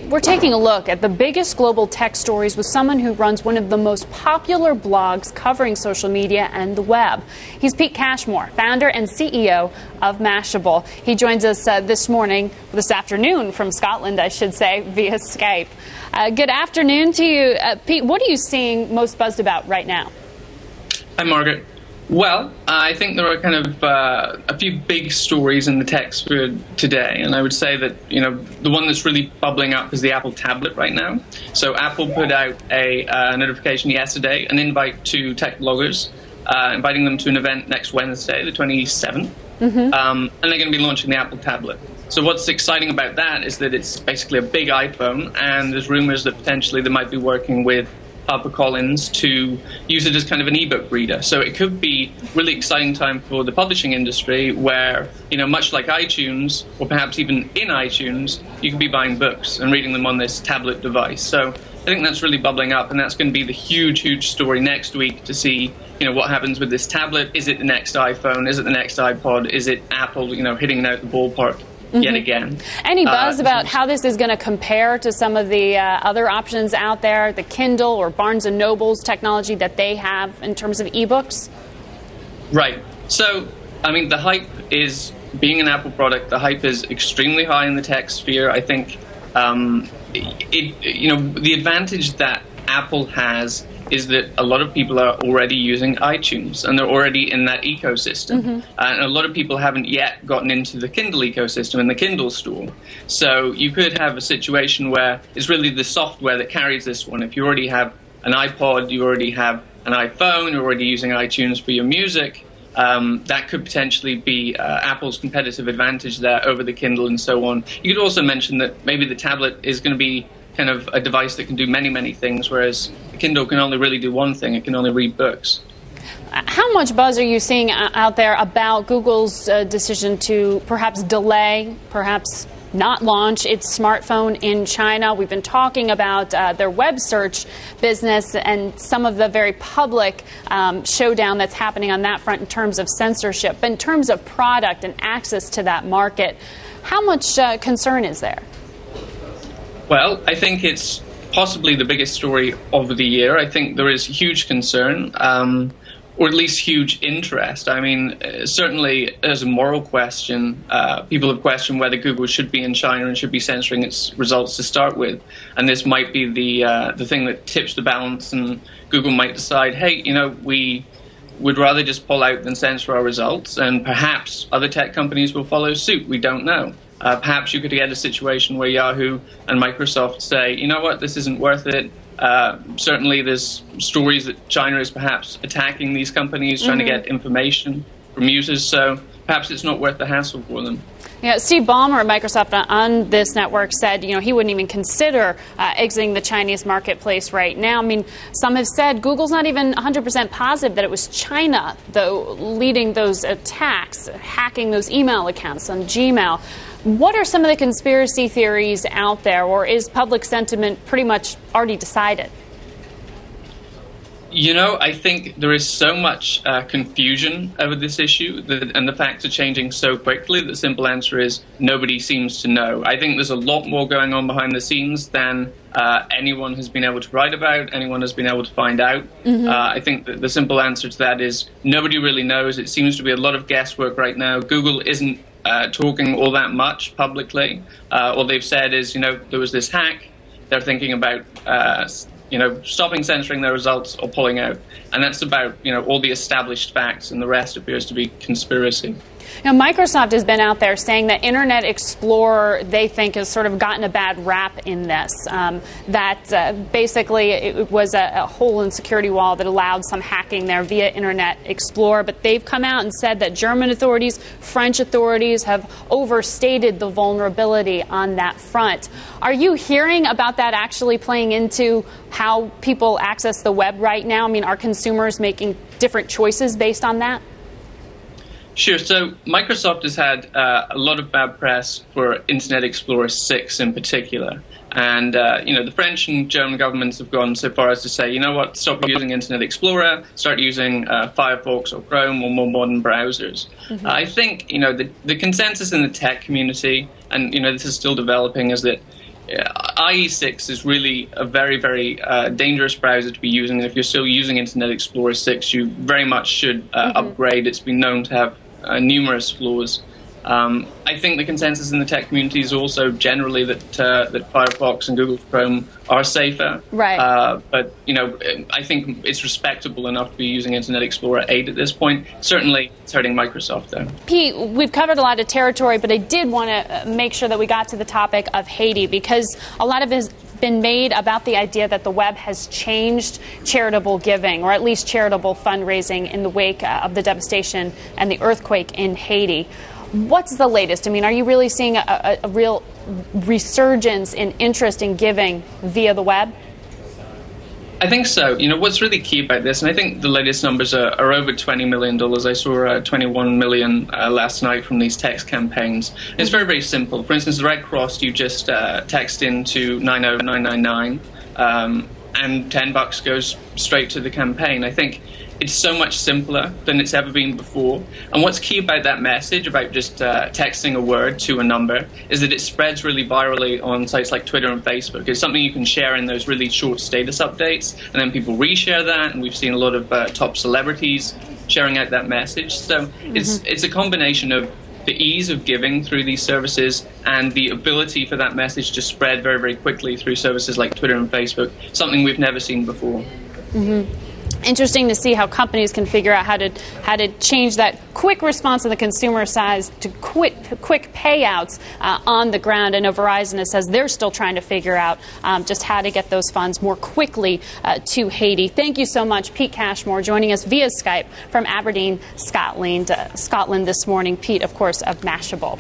We're taking a look at the biggest global tech stories with someone who runs one of the most popular blogs covering social media and the web. He's Pete Cashmore, founder and CEO of Mashable. He joins us this afternoon from Scotland, I should say, via Skype. Good afternoon to you. Pete, what are you seeing most buzzed about right now? Hi, Margaret. Well, I think there are kind of a few big stories in the tech sphere today, and I would say that, the one that's really bubbling up is the Apple tablet right now. So Apple put out a notification yesterday, an invite to tech bloggers, inviting them to an event next Wednesday, the 27th, and they're going to be launching the Apple tablet. So what's exciting about that is that it's basically a big iPhone, and there's rumors that potentially they might be working with HarperCollins to use it as kind of an ebook reader. So it could be a really exciting time for the publishing industry where, much like iTunes, or perhaps even in iTunes, you could be buying books and reading them on this tablet device. So I think that's really bubbling up, and that's going to be the huge story next week to see, what happens with this tablet. Is it the next iPhone? Is it the next iPod? Is it Apple, hitting it out the ballpark yet again? Any buzz about how this is going to compare to some of the other options out there, the Kindle or Barnes & Noble's technology that they have in terms of ebooks? Right. So, the hype is, being an Apple product, the hype is extremely high in the tech sphere. I think, the advantage that Apple has is that a lot of people are already using iTunes, and they're already in that ecosystem. And a lot of people haven't yet gotten into the Kindle ecosystem and the Kindle store. So you could have a situation where it's really the software that carries this one. If you already have an iPod, you already have an iPhone, you're already using iTunes for your music, that could potentially be Apple's competitive advantage there over the Kindle and so on. You could also mention that maybe the tablet is going to be kind of a device that can do many things, whereas the Kindle can only really do one thing. It can only read books. How much buzz are you seeing out there about Google's decision to perhaps delay, perhaps not launch its smartphone in China? We've been talking about their web search business and some of the very public showdown that's happening on that front in terms of censorship. But in terms of product and access to that market, how much concern is there? Well, I think it's possibly the biggest story of the year. I think there is huge concern, or at least huge interest. Certainly as a moral question, people have questioned whether Google should be in China and should be censoring its results to start with. And this might be the thing that tips the balance, and Google might decide, hey, we would rather just pull out than censor our results, and perhaps other tech companies will follow suit. We don't know. Perhaps you could get a situation where Yahoo and Microsoft say, you know what, this isn't worth it. Certainly there's stories that China is perhaps attacking these companies, trying to get information from users, so perhaps it's not worth the hassle for them. Yeah, Steve Ballmer at Microsoft on this network said, he wouldn't even consider exiting the Chinese marketplace right now. Some have said Google's not even 100% positive that it was China, though, leading those attacks, hacking those email accounts on Gmail. What are some of the conspiracy theories out there, or is public sentiment pretty much already decided? I think there is so much confusion over this issue, and the facts are changing so quickly that the simple answer is nobody seems to know. I think there's a lot more going on behind the scenes than anyone has been able to write about, anyone has been able to find out. I think that the simple answer to that is nobody really knows. It seems to be a lot of guesswork right now. Google isn't talking all that much publicly. All they've said is, there was this hack. They're thinking about stopping censoring their results or pulling out. And that's about, all the established facts, and the rest appears to be conspiracy. Microsoft has been out there saying that Internet Explorer, they think, has sort of gotten a bad rap in this. Basically it was a hole in security wall that allowed some hacking there via Internet Explorer. But they've come out and said that German authorities, French authorities have overstated the vulnerability on that front. Are you hearing about that actually playing into how people access the web right now? Are consumers making different choices based on that? Sure. So Microsoft has had a lot of bad press for Internet Explorer 6 in particular. And, the French and German governments have gone so far as to say, you know what, stop using Internet Explorer, start using Firefox or Chrome or more modern browsers. I think, the consensus in the tech community, and, this is still developing, is that IE6 is really a very, very dangerous browser to be using. And if you're still using Internet Explorer 6, you very much should upgrade. It's been known to have numerous flaws. I think the consensus in the tech community is also generally that Firefox and Google Chrome are safer. Right. But I think it's respectable enough to be using Internet Explorer 8 at this point. Certainly, it's hurting Microsoft, though. Pete, we've covered a lot of territory, but I did want to make sure that we got to the topic of Haiti, because a lot of it has been made about the idea that the web has changed charitable giving, or at least charitable fundraising, in the wake of the devastation and the earthquake in Haiti. What's the latest? I mean, are you really seeing a real resurgence in interest in giving via the web? I think so. What's really key about this, and I think the latest numbers are over $20 million. I saw 21 million last night from these text campaigns. It's very, very simple. For instance, the Red Cross, you just text into 90999, and $10 goes straight to the campaign. I think it's so much simpler than it's ever been before. And what's key about that message, about just texting a word to a number, is that it spreads really virally on sites like Twitter and Facebook. It's something you can share in those really short status updates, and then people reshare that, and we've seen a lot of top celebrities sharing out that message. So it's a combination of the ease of giving through these services and the ability for that message to spread very, very quickly through services like Twitter and Facebook, something we've never seen before. Interesting to see how companies can figure out how to change that quick response on the consumer side to quick payouts on the ground. I know Verizon says they're still trying to figure out just how to get those funds more quickly to Haiti. Thank you so much, Pete Cashmore, joining us via Skype from Aberdeen, Scotland this morning. Pete, of course, of Mashable.